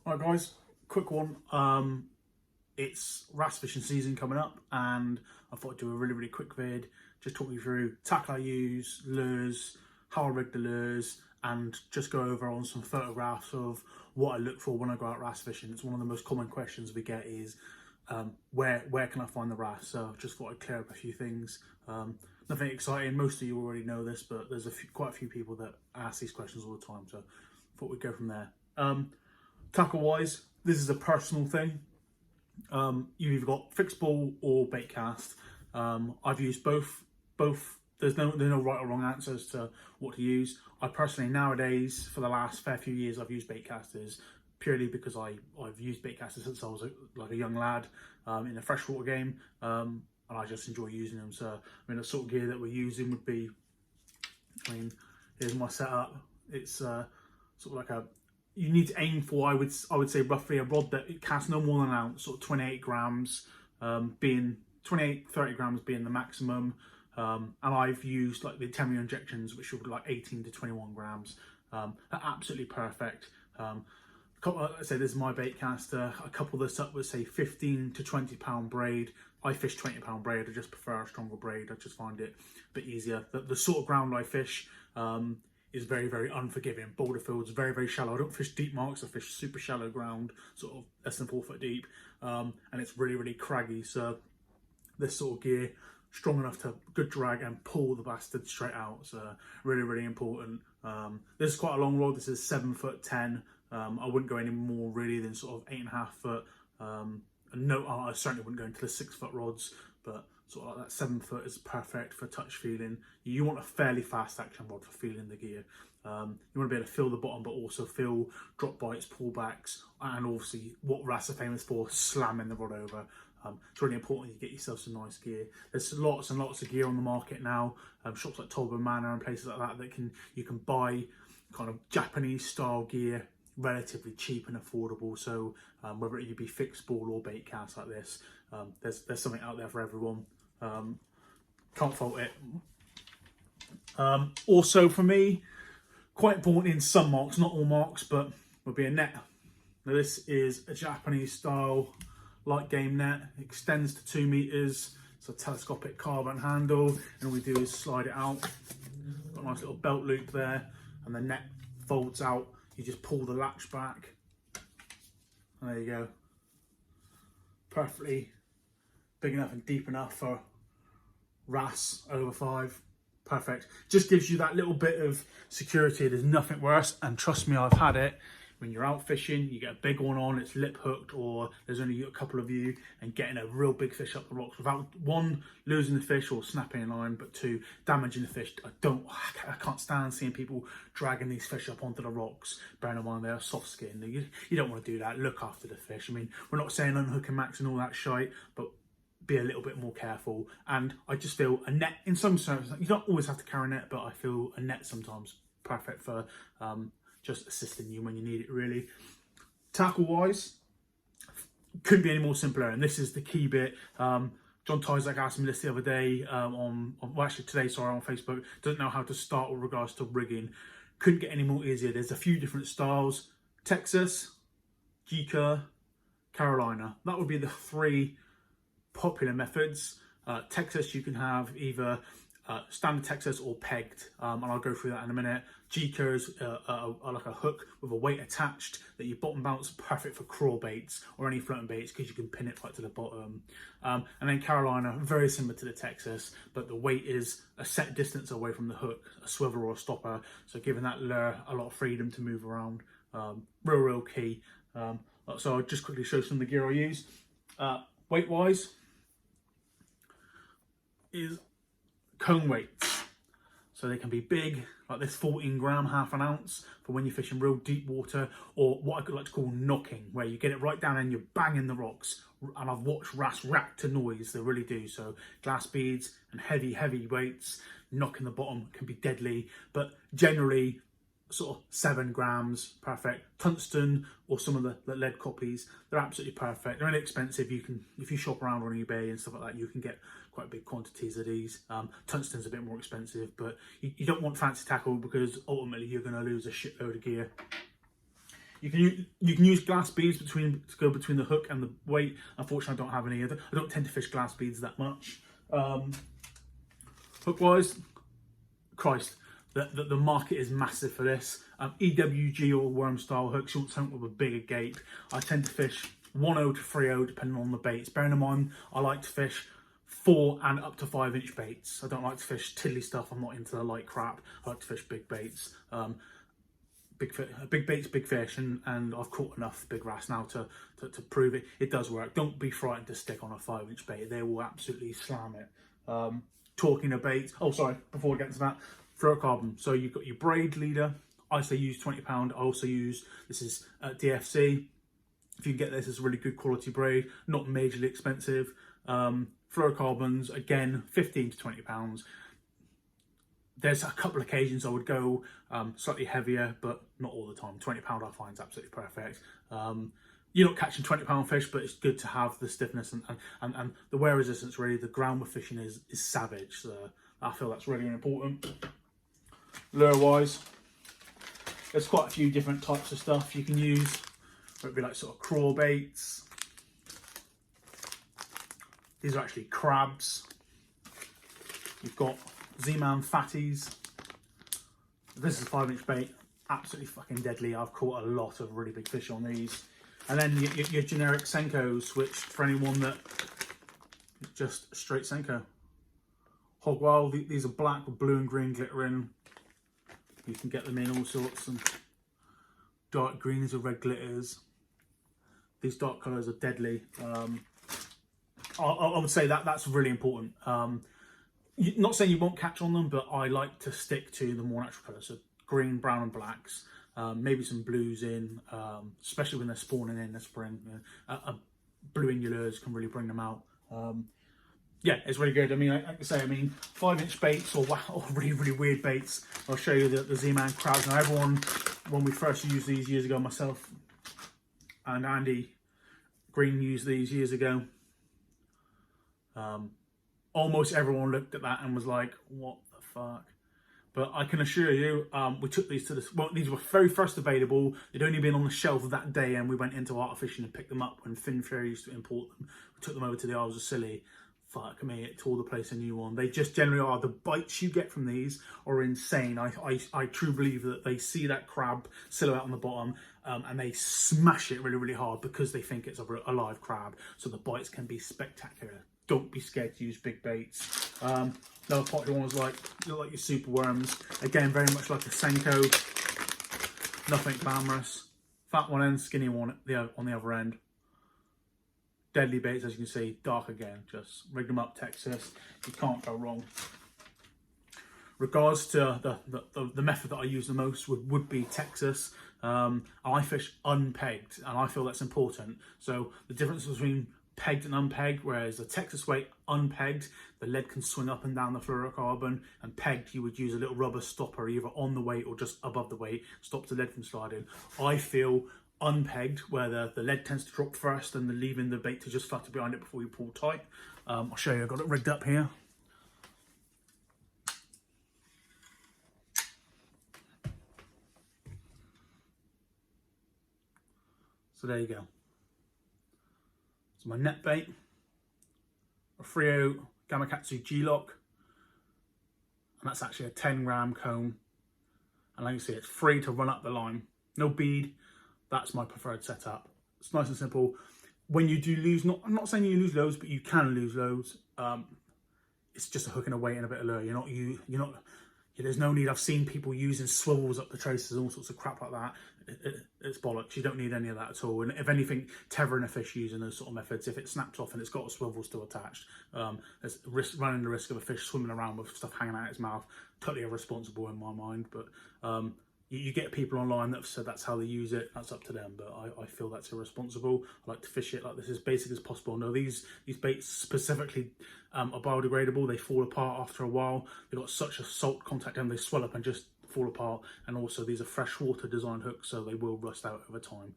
Right guys, quick one. It's wrasse fishing season coming up, and I thought I'd do a really quick vid, just talk you through tackle I use, lures, how I rig the lures, and just go over on some photographs of what I look for when I go out wrasse fishing. It's one of the most common questions we get is where can I find the wrasse? So just thought I'd clear up a few things. Nothing exciting, most of you already know this, but there's quite a few people that ask these questions all the time, so thought we'd go from there. Tackle wise, this is a personal thing. You've either got fixed ball or bait cast. I've used both. There's no right or wrong answers to what to use. I personally nowadays, for the last fair few years, I've used bait casters purely because I've used bait casters since I was like a young lad in a freshwater game, and I just enjoy using them. So I mean, the sort of gear that we're using would be, I mean, here's my setup. It's sort of like a, you need to aim for, I would say roughly a rod that it casts no more than an ounce, sort of 28 grams, being 30 grams being the maximum. And I've used like the Temio injections, which are like 18 to 21 grams. They're absolutely perfect. Let's say this is my bait caster. I couple this up with say 15 to 20 pound braid. I fish 20 pound braid. I just prefer a stronger braid. I just find it a bit easier. The sort of ground I fish is very unforgiving. Boulder fields, very shallow. I don't fish deep marks. I fish super shallow ground, sort of less than 4 foot deep, and it's really craggy. So this sort of gear, strong enough to good drag and pull the bastard straight out. So really important. This is quite a long rod. This is 7'10". I wouldn't go any more really than sort of 8.5 foot. No, I certainly wouldn't go into the 6 foot rods, but sort of like that 7 foot is perfect for touch feeling. You want a fairly fast action rod for feeling the gear. You want to be able to feel the bottom, but also feel drop bites, pullbacks, and obviously what wrasse are famous for, slamming the rod over. It's really important you get yourself some nice gear. There's lots and lots of gear on the market now. Shops like Tolbo Manor and places like that you can buy kind of Japanese style gear relatively cheap and affordable. So whether it be fixed ball or bait cast like this, there's something out there for everyone. Can't fault it. Also for me, quite important in some marks, not all marks, but would be a net. Now this is a Japanese style light game net. It extends to 2 meters. It's a telescopic carbon handle, and all we do is slide it out. Got a nice little belt loop there, and the net folds out. You just pull the latch back, and there you go. Perfectly big enough and deep enough for wrasse over 5. Perfect. Just gives you that little bit of security. There's nothing worse, and trust me, I've had it. When you're out fishing, you get a big one on, it's lip hooked, or there's only a couple of you, and getting a real big fish up the rocks without, 1, losing the fish or snapping a line, but 2, damaging the fish. I can't stand seeing people dragging these fish up onto the rocks, bearing in mind they're soft skinned. You don't want to do that. Look after the fish. I mean, we're not saying unhook and max and all that shite, but be a little bit more careful. And I just feel a net, in some sense, you don't always have to carry a net, but I feel a net sometimes perfect for just assisting you when you need it, really. Tackle wise, couldn't be any more simpler, and this is the key bit. John Tyzak asked me this the other day on Facebook. Doesn't know how to start with regards to rigging. Couldn't get any more easier. There's a few different styles: Texas, Geeker, Carolina. That would be the 3 popular methods. Texas, you can have either standard Texas or pegged, and I'll go through that in a minute. Geekers are like a hook with a weight attached that you bottom bounce, perfect for crawl baits or any floating baits because you can pin it right to the bottom. And then Carolina, very similar to the Texas, but the weight is a set distance away from the hook, a swivel or a stopper, so giving that lure a lot of freedom to move around. Real key. So I'll just quickly show some of the gear I use. Weight wise is cone weights, so they can be big, like this 14 gram, half an ounce, for when you're fishing real deep water, or what I could like to call knocking, where you get it right down and you're banging the rocks. And I've watched wrasse react to noise, they really do. So glass beads and heavy weights knocking the bottom can be deadly, but generally sort of 7 grams, perfect. Tungsten or some of the lead copies, they're absolutely perfect. They're inexpensive. You can, if you shop around on eBay and stuff like that, you can get quite big quantities of these. Tungsten's a bit more expensive, but you don't want fancy tackle because ultimately you're going to lose a shitload of gear. You can use glass beads to go between the hook and the weight. Unfortunately, I don't have any other. I don't tend to fish glass beads that much. Hook wise, Christ, the market is massive for this. EWG or worm style hooks, you want something with a bigger gape. I tend to fish 1/0 to 3/0 depending on the baits. Bearing in mind, I like to fish 4 and up to 5 inch baits. I don't like to fish tiddly stuff. I'm not into the light crap. I like to fish big baits. Big baits, big fish, and I've caught enough big wrasse now to prove it. It does work. Don't be frightened to stick on a 5 inch bait. They will absolutely slam it. Talking of baits, oh sorry, before we get into that, fluorocarbon. So you've got your braid leader. I say use 20 pound. I also use, this is DFC. If you can get this, it's a really good quality braid, not majorly expensive. Fluorocarbons, again, 15 to 20 pounds. There's a couple of occasions I would go slightly heavier, but not all the time. 20 pound I find is absolutely perfect. You're not catching 20 pound fish, but it's good to have the stiffness and the wear resistance. Really, the ground we're fishing is savage. So I feel that's really important. Lure wise, there's quite a few different types of stuff you can use. It would be like sort of crawl baits. These are actually crabs. You've got Z-Man fatties. This is a 5 inch bait, absolutely fucking deadly. I've caught a lot of really big fish on these. And then your generic Senkos, which for anyone that just straight Senko. Hog Wild, these are black with blue and green glittering. You can get them in all sorts, and dark greens with red glitters. These dark colours are deadly. I would say that's really important. Not saying you won't catch on them, but I like to stick to the more natural colours. So green, brown and blacks. Maybe some blues in, especially when they're spawning in the spring. A blue in your lures can really bring them out. Yeah, it's really good. I mean, like I say, 5 inch baits or really, really weird baits. I'll show you the Z-Man crabs. Now everyone, when we first used these years ago, myself and Andy Green used these years ago. Almost everyone looked at that and was like, what the fuck? But I can assure you, we took these to this. Well, these were very first available. They'd only been on the shelf that day, and we went into art fishing and picked them up when Finfair used to import them. We took them over to the Isles of Scilly. Fuck me, it tore the place a new one. They just generally are. The bites you get from these are insane. I truly believe that they see that crab silhouette on the bottom, and they smash it really, really hard because they think it's a live crab. So the bites can be spectacular. Don't be scared to use big baits. Another popular one was like your super worms. Again, very much like a Senko. Nothing glamorous. Fat one end, skinny one on the other end. Deadly baits, as you can see. Dark again. Just rig them up, Texas. You can't go wrong. Regards to the method that I use the most would be Texas. I fish unpegged, and I feel that's important. So the difference between pegged and unpegged, whereas the Texas weight unpegged, the lead can swing up and down the fluorocarbon, and pegged you would use a little rubber stopper either on the weight or just above the weight, stops the lead from sliding. I feel unpegged, where the lead tends to drop first and leaving the bait to just flutter behind it before you pull tight. I'll show you, I've got it rigged up here. So there you go. So my net bait, a Frio Gamakatsu G-Lock, and that's actually a 10 gram cone. And like you see, it's free to run up the line. No bead, that's my preferred setup. It's nice and simple. When you do lose, I'm not saying you lose loads, but you can lose loads. It's just a hook and a weight and a bit of lure. There's no need. I've seen people using swivels up the traces and all sorts of crap like that. It's bollocks. You don't need any of that at all. And if anything, tethering a fish using those sort of methods, if it snaps off and it's got a swivel still attached, there's running the risk of a fish swimming around with stuff hanging out its mouth. Totally irresponsible in my mind. But you get people online that have said that's how they use it. That's up to them. But I feel that's irresponsible. I like to fish it like this as basic as possible. No, these baits specifically are biodegradable. They fall apart after a while. They've got such a salt contact and they swell up and just fall apart. And also these are freshwater design hooks, so they will rust out over time.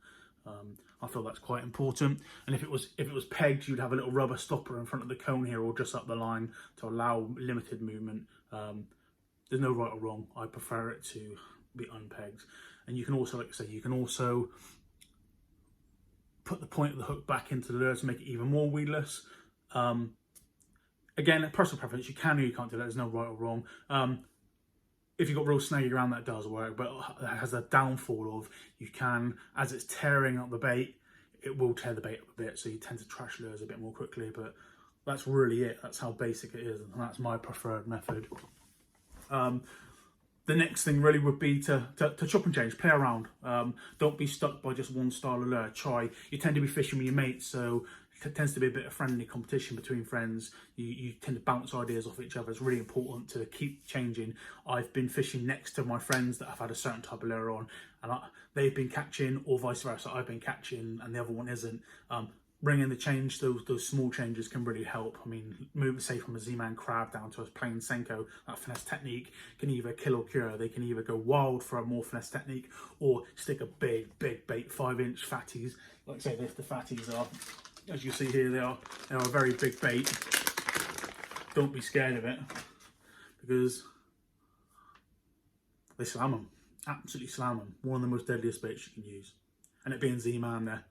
I feel that's quite important. And if it was pegged, you'd have a little rubber stopper in front of the cone here or just up the line to allow limited movement. There's no right or wrong. I prefer it to be unpegged. And you can also, like I say, you can also put the point of the hook back into the lure to make it even more weedless. Again, personal preference, you can or you can't do that, there's no right or wrong. If you've got real snaggy ground, that does work, but it has a downfall of, you can, as it's tearing up the bait, it will tear the bait up a bit, so you tend to trash lures a bit more quickly, but that's really it. That's how basic it is, and that's my preferred method. The next thing really would be to chop and change, play around. Don't be stuck by just one style of lure. Try. You tend to be fishing with your mates, so it tends to be a bit of friendly competition between friends. You tend to bounce ideas off each other. It's really important to keep changing. I've been fishing next to my friends that have had a certain type of lure on, and they've been catching, or vice versa. I've been catching, and the other one isn't. Bringing the change, those small changes can really help. I mean, moving, say, from a Z-Man crab down to a plain Senko, that finesse technique can either kill or cure. They can either go wild for a more finesse technique, or stick a big bait, 5-inch fatties. Like I say, the fatties are, as you see here, they are a very big bait. Don't be scared of it, because they slam them, absolutely slam them. One of the most deadliest baits you can use. And it being Z-Man, they're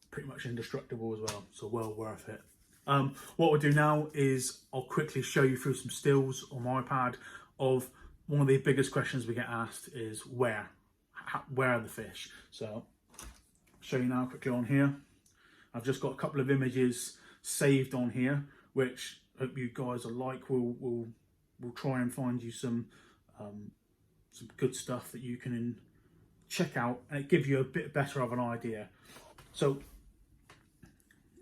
pretty much indestructible as well, so well worth it. What we'll do now is I'll quickly show you through some stills on my iPad of one of the biggest questions we get asked is where are the fish? So I'll show you now quickly on here. I've just got a couple of images saved on here, which I hope you guys will like. We'll try and find you some good stuff that you can check out, and it gives you a bit better of an idea. So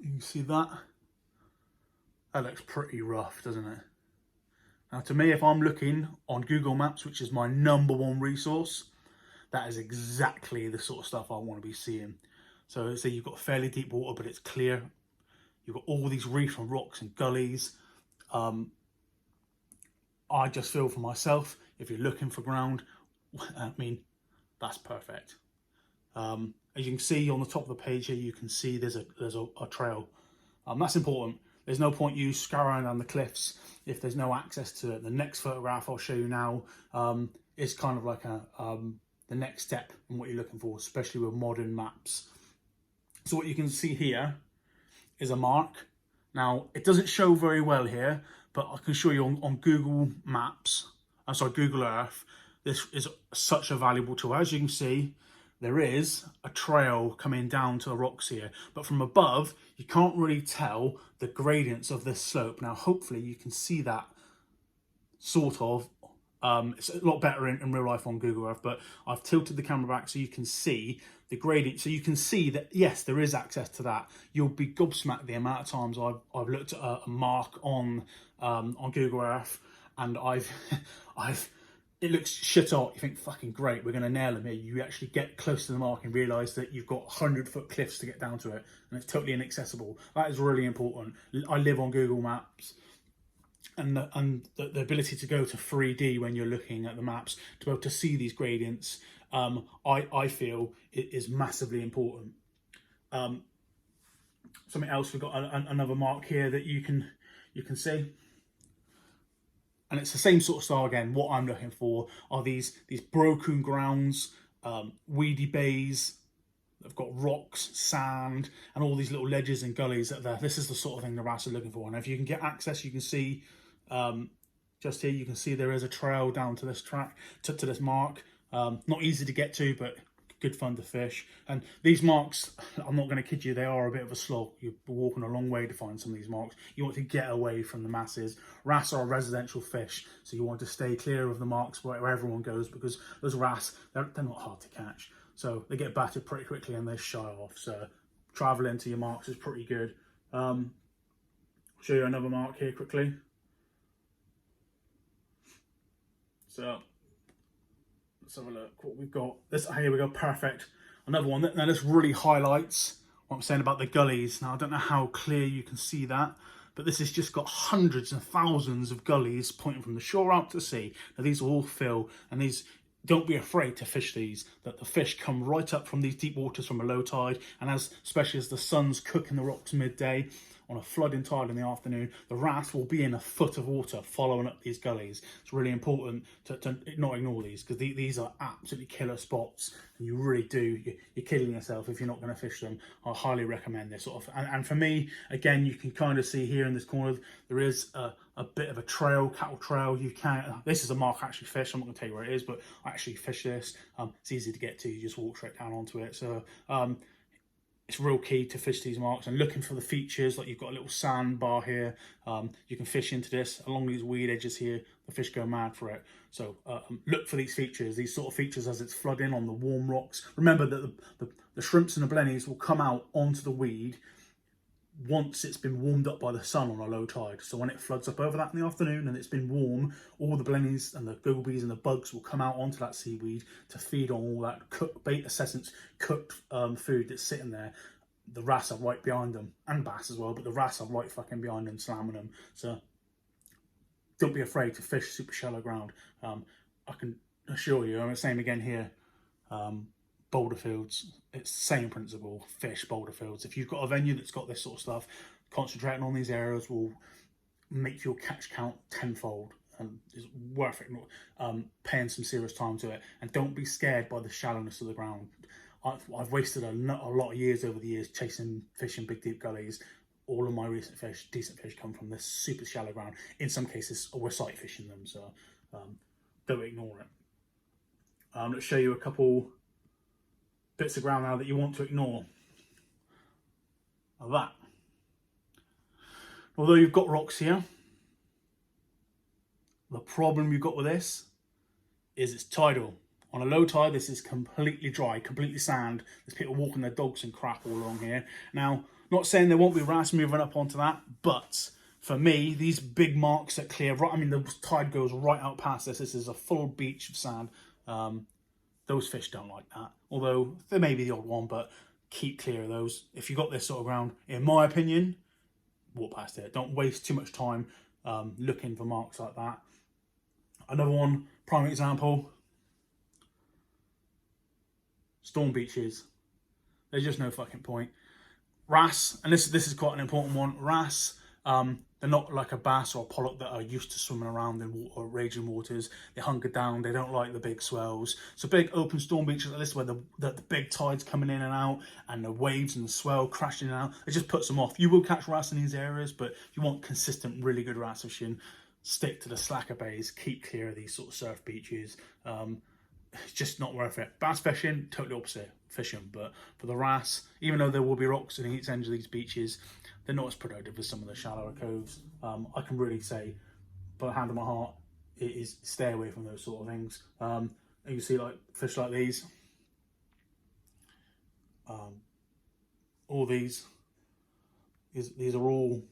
you can see that looks pretty rough, doesn't it? Now, to me, if I'm looking on Google Maps, which is my #1 resource, that is exactly the sort of stuff I want to be seeing. So say you've got fairly deep water, but it's clear. You've got all these reef and rocks and gullies. I just feel for myself, if you're looking for ground, I mean, that's perfect. As you can see on the top of the page here, you can see there's a trail. That's important. There's no point you scouring down the cliffs if there's no access to it. The next photograph I'll show you now is kind of like the next step in what you're looking for, especially with modern maps. So what you can see here is a mark. Now, it doesn't show very well here, but I can show you on Google Maps, Google Earth, this is such a valuable tool. As you can see, there is a trail coming down to the rocks here, but from above, you can't really tell the gradients of this slope. Now, hopefully you can see that sort of. It's a lot better in real life on Google Earth, but I've tilted the camera back so you can see the gradient. So you can see that, yes, there is access to that. You'll be gobsmacked the amount of times I've looked at a mark on Google Earth, and it looks shit hot. You think, fucking great, we're going to nail them here. You actually get close to the mark and realise that you've got 100-foot cliffs to get down to it, and it's totally inaccessible. That is really important. I live on Google Maps, and the ability to go to 3D when you're looking at the maps, to be able to see these gradients, I feel it is massively important. Something else, we've got another mark here that you can see. And it's the same sort of style again. What I'm looking for are these broken grounds, weedy bays. They've got rocks, sand, and all these little ledges and gullies that are there. This is the sort of thing the Wrasse are looking for. And if you can get access, you can see just here. You can see there is a trail down to this track, to this mark. Not easy to get to, but good fun to fish. And these marks, I'm not going to kid you, they are a bit of a slog. You're walking a long way to find some of these marks. You want to get away from the masses. Wrasse are a residential fish, so you want to stay clear of the marks where everyone goes, because those wrasse, they're not hard to catch. So they get battered pretty quickly and they shy off. So traveling to your marks is pretty good. I'll show you another mark here quickly. So let's have a look what we've got. Here we go, perfect. Another one. Now this really highlights what I'm saying about the gullies. Now I don't know how clear you can see that, but this has just got hundreds and thousands of gullies pointing from the shore out to sea. Now these will all fill, and these, don't be afraid to fish these, that the fish come right up from these deep waters from a low tide, and especially as the sun's cooking the rocks midday, on a flooding tide in the afternoon, the wrasse will be in a foot of water following up these gullies. It's really important to not ignore these, because these are absolutely killer spots. and you really do, you're killing yourself if you're not going to fish them. I highly recommend this sort of. And for me, again, you can kind of see here in this corner, there is a bit of a trail, cattle trail. You can, this is a mark I actually fish. I'm not going to tell you where it is, but I actually fish this. It's easy to get to. You just walk straight down onto it. So it's real key to fish these marks and looking for the features. Like you've got a little sandbar here. You can fish into this along these weed edges here. The fish go mad for it. So look for these features, these sort of features as it's flooding on the warm rocks. Remember that the shrimps and the blennies will come out onto the weed once it's been warmed up by the sun on a low tide. So when it floods up over that in the afternoon and it's been warm, all the blennies and the gobies and the bugs will come out onto that seaweed to feed on all that cooked beta essence, cooked food that's sitting there. The wrasse are right behind them, and bass as well, but the wrasse are right fucking behind them, slamming them. So don't be afraid to fish super shallow ground. I can assure you, I'm the same again here. Boulder fields, it's the same principle. Fish boulder fields. If you've got a venue that's got this sort of stuff, concentrating on these areas will make your catch count tenfold, and it's worth it. Paying some serious time to it, and don't be scared by the shallowness of the ground. I've wasted a lot of years over the years chasing fish in big deep gullies. All of my recent fish, decent fish, come from this super shallow ground. In some cases, we're sight fishing them, so don't ignore it. Let's show you a couple bits of ground now that you want to ignore. Like that. Although you've got rocks here, the problem you've got with this is it's tidal. On a low tide, this is completely dry, completely sand. There's people walking their dogs and crap all along here. Now, not saying there won't be wrasse moving up onto that, but for me, these big marks that clear, right, I mean, the tide goes right out past this. This is a full beach of sand. Those fish don't like that. Although there may be the odd one, but keep clear of those. If you've got this sort of ground, in my opinion, walk past it. Don't waste too much time looking for marks like that. Another one, prime example, storm beaches. There's just no fucking point. Wrasse, and this is quite an important one. Wrasse, they're not like a bass or a pollock that are used to swimming around in raging waters. They hunker down. They don't like the big swells. So big open storm beaches like this, where the big tide's coming in and out, and the waves and the swell crashing in and out, it just puts them off. You will catch wrasse in these areas, but if you want consistent, really good wrasse fishing, stick to the slacker bays. Keep clear of these sort of surf beaches. It's just not worth it. Bass fishing, totally opposite fishing. But for the wrasse, even though there will be rocks in each end of these beaches, they're not as productive as some of the shallower coves. I can really say, by the hand on my heart, it is stay away from those sort of things. And you see like fish like these. All these are all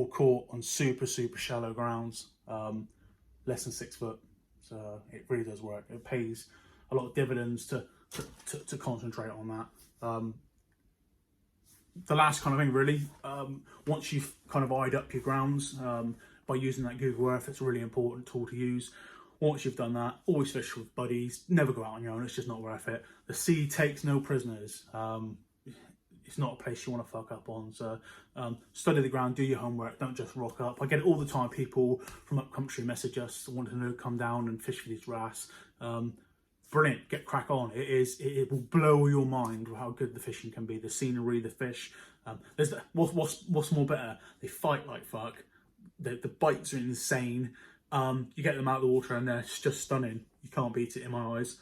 caught on super shallow grounds, less than 6 foot. So it really does work. It pays a lot of dividends to concentrate on that. The last kind of thing really, once you've kind of eyed up your grounds by using that Google Earth, it's a really important tool to use. Once you've done that, always fish with buddies. Never go out on your own. It's just not worth it. The sea takes no prisoners. It's not a place you want to fuck up on. So study the ground, do your homework, don't just rock up. I get it all the time. People from up country message us wanting to come down and fish for these wrasse. Brilliant, get crack on. It will blow your mind how good the fishing can be. The scenery, the fish. What's more better? They fight like fuck. The bites are insane. You get them out of the water and they're just stunning. You can't beat it in my eyes.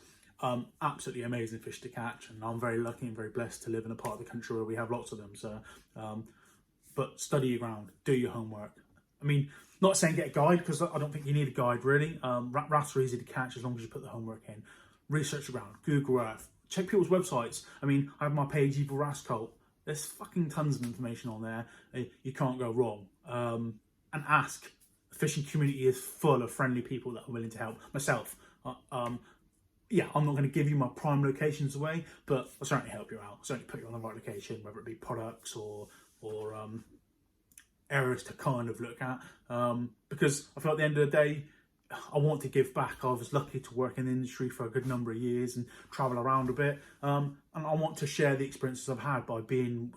Absolutely amazing fish to catch, and I'm very lucky and very blessed to live in a part of the country where we have lots of them. So, but study your ground, do your homework. I mean, not saying get a guide, because I don't think you need a guide really. Wrasse are easy to catch as long as you put the homework in. Research around, Google Earth, check people's websites. I mean, I have my page, Evil Wrasse Cult. There's fucking tons of information on there. You can't go wrong. And ask. The fishing community is full of friendly people that are willing to help. Myself, yeah, I'm not going to give you my prime locations away, but I'll certainly help you out. I'll certainly put you on the right location, whether it be products or areas to kind of look at. Because I feel at the end of the day, I want to give back. I was lucky to work in the industry for a good number of years and travel around a bit. And I want to share the experiences I've had by being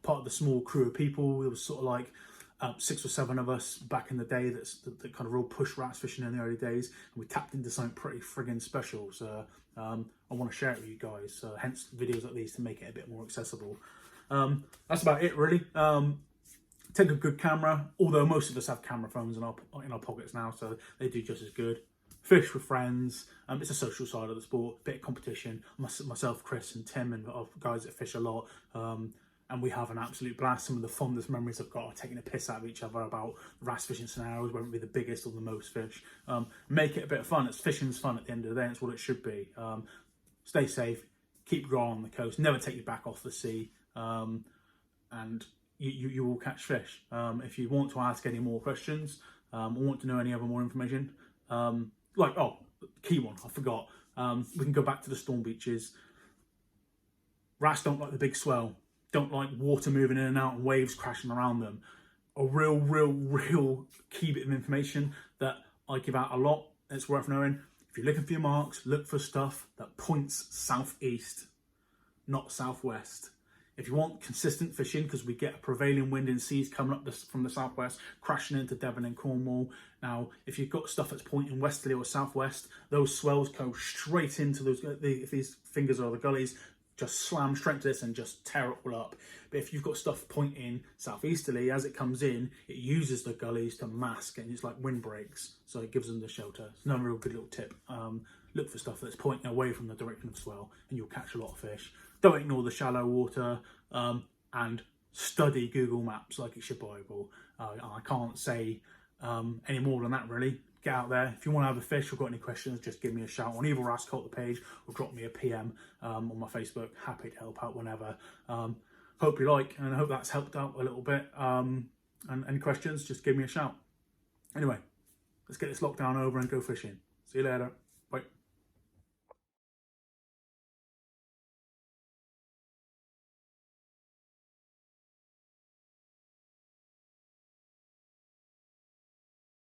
part of the small crew of people. It was sort of like 6 or 7 of us back in the day that kind of real push wrasse fishing in the early days, and we tapped into something pretty friggin' special. So I want to share it with you guys. Hence videos like these to make it a bit more accessible. That's about it really. Take a good camera, although most of us have camera phones in our pockets now, so they do just as good. Fish with friends. It's a social side of the sport, bit of competition. Myself, Chris, and Tim, and guys that fish a lot, and we have an absolute blast. Some of the fondest memories I've got are taking a piss out of each other about wrasse fishing scenarios, whether it be the biggest or the most fish. Make it a bit of fun. Fishing's fun at the end of the day. It's what it should be. Stay safe. Keep your eye on the coast. Never take your back off the sea. And you will catch fish. If you want to ask any more questions or want to know any other more information, key one, I forgot. We can go back to the storm beaches. Wrasse don't like the big swell, don't like water moving in and out and waves crashing around them. A real key bit of information that I give out a lot, it's worth knowing. If you're looking for your marks, look for stuff that points southeast, not southwest. If you want consistent fishing, because we get a prevailing wind and seas coming up from the southwest, crashing into Devon and Cornwall. Now, if you've got stuff that's pointing westerly or southwest, those swells go straight into those, if these fingers are the gullies, just slam straight to this and just tear it all up. But if you've got stuff pointing southeasterly, as it comes in, it uses the gullies to mask, and it's like windbreaks, so it gives them the shelter. It's another real good little tip. Look for stuff that's pointing away from the direction of swell, and you'll catch a lot of fish. Don't ignore the shallow water, and study Google Maps like it's your Bible. I can't say any more than that really. Get out there. If you want to have a fish or got any questions, just give me a shout on either Wrasse Cult the page or drop me a PM on my Facebook. Happy to help out whenever. Hope you like, and I hope that's helped out a little bit. And any questions, just give me a shout. Anyway, let's get this lockdown over and go fishing. See you later.